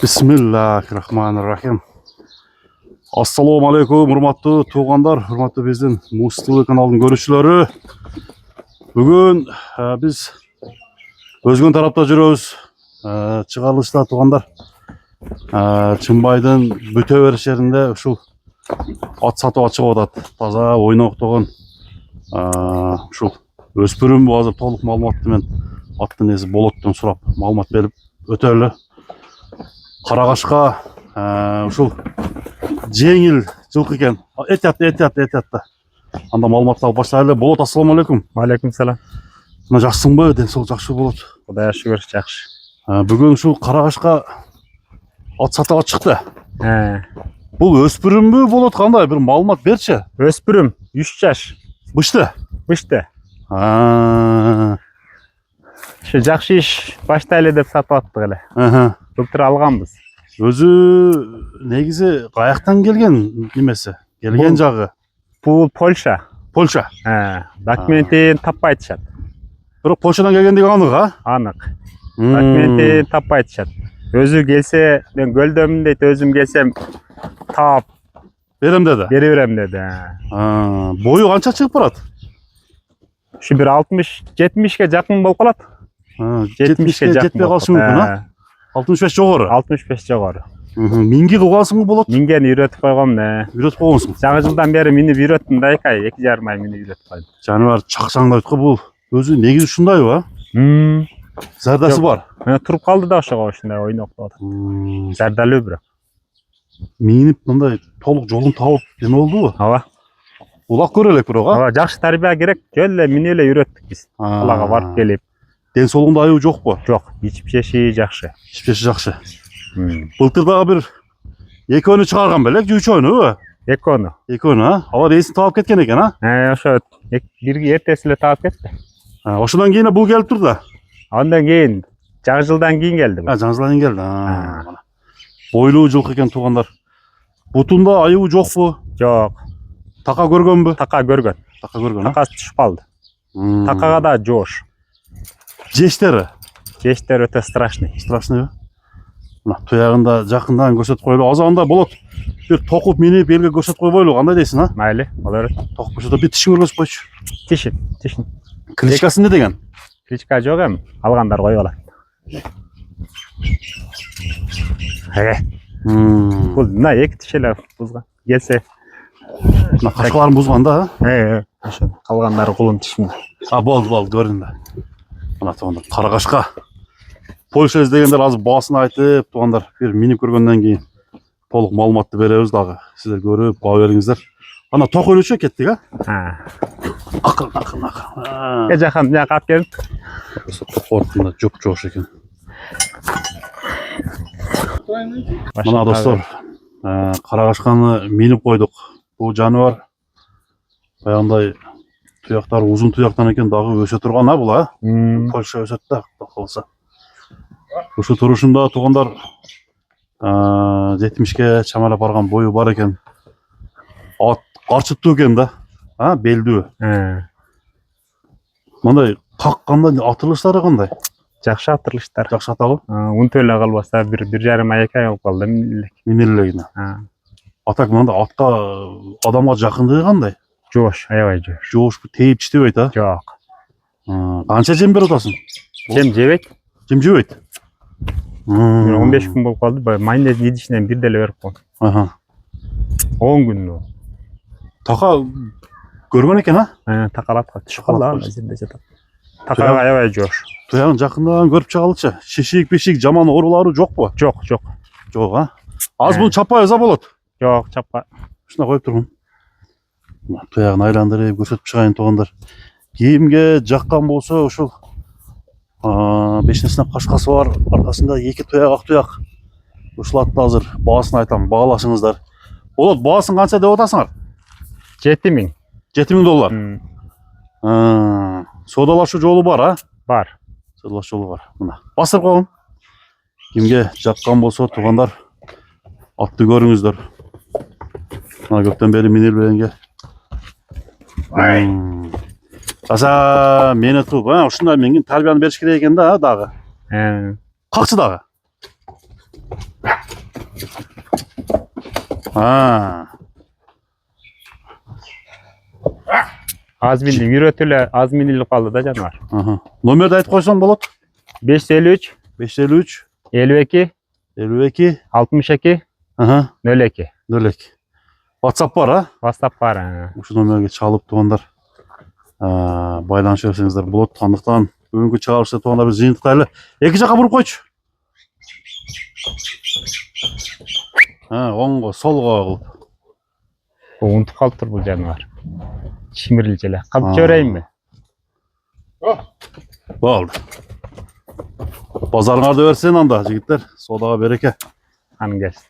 Bismillahirrahmanirrahim. Assalamu alaikum, hurmatlı tuğanlar, hurmatlı bizden Musa TV kanalının görüşçülері. Bugün biz özgün tarafta жүрөбүz. Çıkarılışta tuğanlar. Чымбайдын Бүтө Бериш жеринде ушул ат сатып ачып атат. Таза ойнок болгон ушул өспүрүм азыр толук маалыматты мен аттын эси Болоттон сурап маалымат берип өтө эле. Карагашка ушул жеңил жылкы экен. Этятта. Анда маалымат алып баштайлы. Болот, ассаламу алейкум. Алейкум салам. Мына жакшысыңбы? Ден соолук жакшы болот. Кудайга шүгүр жакшы. Бүгүн ушул Карагашка ат сатып чыкты. Бул өспүрүмбү болот, кандай бир маалымат берчи? Өспүрүм 3 жаш. Бышты. Шу жакшы иш баштайлы деп сатып аттык эле. Былтыр алганбыз. Өзү негизи каяктан келген немеси? Келген жагы. Бул Польша. Документин таппай атышат. Бирок Польшадан келгендиги анык, Анык. Документин таппай атышат. Өзү келсе, мен көлдөмүн дейт, өзүм келсем таап берем деди. Бере берем деди. Бою канча чыгып барат? Ушу бир 60-70ке жакын болуп калат. 70ке жетпей калышы мүмкүн, 65 жогору. 65 жогору. Минги кылгансыңбы болот? Мингени үйрөтүп койгом. Үйрөтүп койгонсуң. Жаңы жылдан бери минип үйрөттүм да, 2,5 ай минип үйрөтүп койдум. Жаныбар чакчаңдайт го бул. Өзү негизи ушундайбы? Зардасы бар. Туруп калды да ошого ушундай ойноктоп атат. Зардалуу бирок. Минип мындай толук жолун таап эме болдубу? Ооба. Улак көрө элек бирок, Ооба, жакшы тарбия керек. Жөн эле минип эле үйрөттүк биз. Калага барып келип. Ден соолугунда айыбы жокпу? Жок, ичип жеши жакшы. Жакшы. Былтыр дагы бир экөөнү чыгарган белек, үчөөнүбү? Экөөнү, алар эсин таап кеткен экен, Ошо бирги эртеси эле таап кетти. Ошондон кийин бул келип турду. Андан кийин жаңы жылдан кийин келди бул. Жаңы жылдан кийин келди. Бойлуу жылкы экен туугандар. Бутунда айыбы жокпу? Жок. Така көргөнбү? Така көргөн. Такасы түшүп калды. Такага да жоош. Жештери өтө страшный. Мына туягында жакындан көрсөтүп коелу. Азанда болот. Бир токуп минип элге көрсөтүп койбойлу, кандай дейсиң, Майли, болот. Токуп көрсөтүп бир тишиң көрсөтүп койчу. Тишин. Кличкасы эмне деген? Кличка жок эми, алгандар коюп алат. Бул мына 2 тиш эле бузган. Келсе мына кашкаларын бузган да, ошо калгандары кулун тишин. Болду, көрдүм да. Мына туугандар, Карагашка Польша издегендер азыр баасын айтып, туугандар, бир минип көргөндөн кийин толук маалыматты беребиз дагы. Сиздер көрүп, баа бериңиздер. Ана ток өлүчү кеттик, Акыл. Жакан жакап келип. Ток ортунда жоп экен. Мына достор, Карагашканы минип койдук. Бул жаныбар баягындай туяктар узун туяктан экен, дагы өсө турган, бул, Польша өсөт да, калса. Ушул турушунда туугандар 70ке чамалап барган бою бар экен. Ат карчыттуу экен да, белдүү. Мындай какканда атылыштары кандай? Жакшы атылыштар. Жакшы атабы? Унтө эле калбаса 1,5 ай 2 ай болуп калды минелегине. Атак мындай атка адамга жакындыгы кандай? Жоош, аябай жоош. Жоош, тээп иштебейт, Жок. Канча жем берип атасың? Жем жебейт. 15 күн болуп калды. Майонез идишинен бир деле берип койдум. 10 күн. Така көргөн экен, Такалатка түшүп калды, жерде жатат. Такага аябай жоош. Туягын жакындан көрүп чыгалычы. Шишик, жаман оорулары жокпу? Жок. Жок, Аз бул чаппайбыз болот? Жок, чаппа. Ушуна коюп тургун. Туягын айландырып көрсөтүп чыгайын туугандар. Кимге жаккан болсо ушул 5 сынап кашкасы бар, аркасында 2 туяк, ак туяк. Ушул атты азыр баасын айтам, баалашыңыздар. Болот, баасын канча деп атасыңар? 7.000. $7.000. Содалашуу жолу бар, Бар. Содалашуу жолу бар. Мына басып койгон. Кимге жаккан болсо туугандар, атты көрүңүздөр. Мына көптөн бери минилбегенге. Аса мени туп, ушундай менин тарбияны бериш керек экен да, дагы. Какчы дагы? Ha. Az bildim. Yürütüle az minillik kaldı da canavar. Aha. Nomer de ayet koysan Bulut. 553 553 52 52 62 aha 02. Nölek. WhatsApp var ha. WhatsApp var. Ha. Şu nomerge çalıp tuğanlar. Baylanışırsanızlar Bulut tanıdıktan bugünkü çağırışta tuğanlar bir zihin tutaylı. İki çaka vurup koç. Ha, ongo, solgo. Bu untu kaltır bu canavar. Şimirilcele. Ha. Kalıp göreyim mi? Bu oldu. Pazarına da versen anda yigitler. Sodağa bereke. Hanım gelsin.